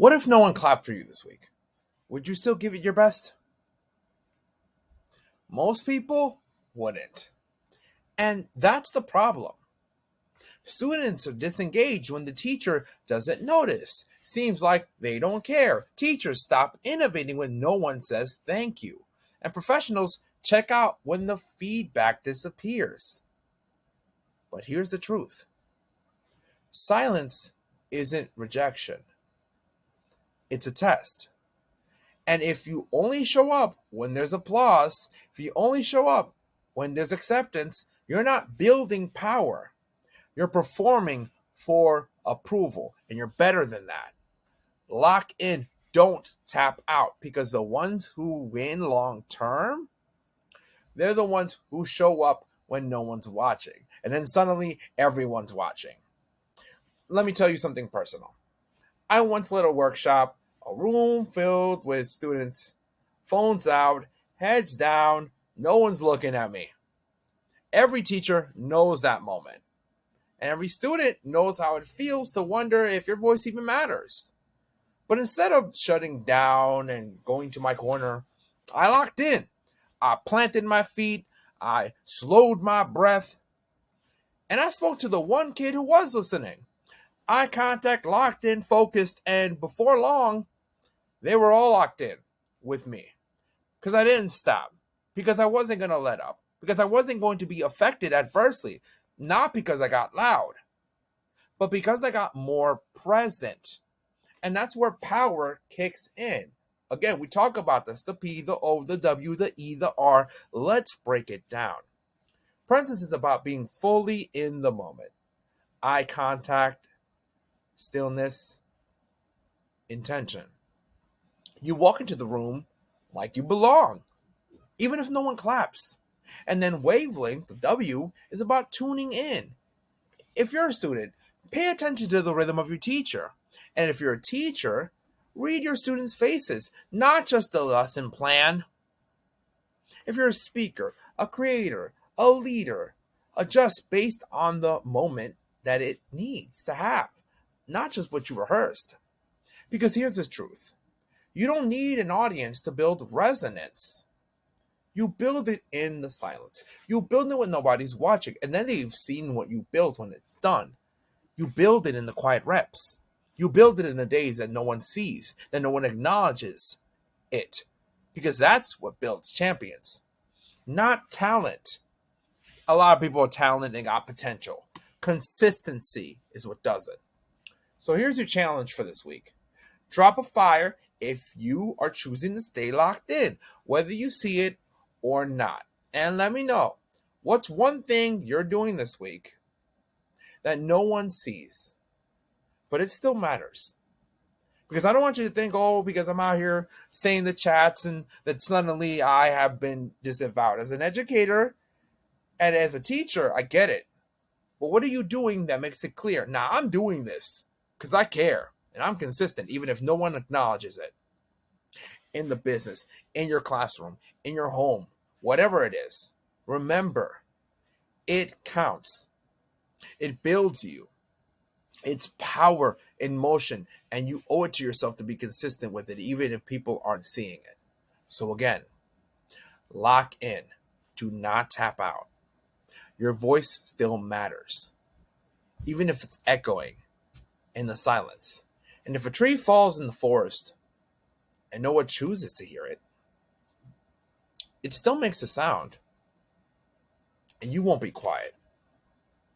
What if no one clapped for you this week? Would you still give it your best? Most people wouldn't. And that's the problem. Students are disengaged when the teacher doesn't notice. Seems like they don't care. Teachers stop innovating when no one says thank you. And professionals check out when the feedback disappears. But here's the truth. Silence isn't rejection. It's a test. And if you only show up when there's applause, if you only show up when there's acceptance, you're not building power. You're performing for approval, and you're better than that. Lock in, don't tap out, because the ones who win long term, they're the ones who show up when no one's watching. And then suddenly everyone's watching. Let me tell you something personal. I once led a workshop, a room filled with students, phones out, heads down, no one's looking at me. Every teacher knows that moment. And every student knows how it feels to wonder if your voice even matters. But instead of shutting down and going to my corner, I locked in. I planted my feet. I slowed my breath. And I spoke to the one kid who was listening. Eye contact, locked in, focused, and before long, they were all locked in with me. Because I didn't stop. Because I wasn't going to let up. Because I wasn't going to be affected adversely. Not because I got loud, but because I got more present. And that's where power kicks in. Again, we talk about this, the P, the O, the W, the E, the R. Let's break it down. Presence is about being fully in the moment. Eye contact, stillness, intention. You walk into the room like you belong, even if no one claps. And then wavelength, the W, is about tuning in. If you're a student, pay attention to the rhythm of your teacher. And if you're a teacher, read your students' faces, not just the lesson plan. If you're a speaker, a creator, a leader, adjust based on the moment that it needs to have, not just what you rehearsed. Because here's the truth. You don't need an audience to build resonance. You build it in the silence. You build it when nobody's watching, and then they've seen what you built when it's done. You build it in the quiet reps. You build it in the days that no one sees, that no one acknowledges it. Because that's what builds champions. Not talent. A lot of people are talented and got potential. Consistency is what does it. So here's your challenge for this week. Drop a fire if you are choosing to stay locked in, whether you see it or not. And let me know, what's one thing you're doing this week that no one sees, but it still matters? Because I don't want you to think, oh, because I'm out here saying the chats and that suddenly I have been disavowed. As an educator and as a teacher, I get it. But what are you doing that makes it clear? Now, I'm doing this because I care and I'm consistent, even if no one acknowledges it. In the business, in your classroom, in your home, whatever it is, remember, it counts. It builds you. It's power in motion, and you owe it to yourself to be consistent with it, even if people aren't seeing it. So again, lock in. Do not tap out. Your voice still matters, even if it's echoing in the silence. And if a tree falls in the forest and no one chooses to hear it, it still makes a sound. And you won't be quiet.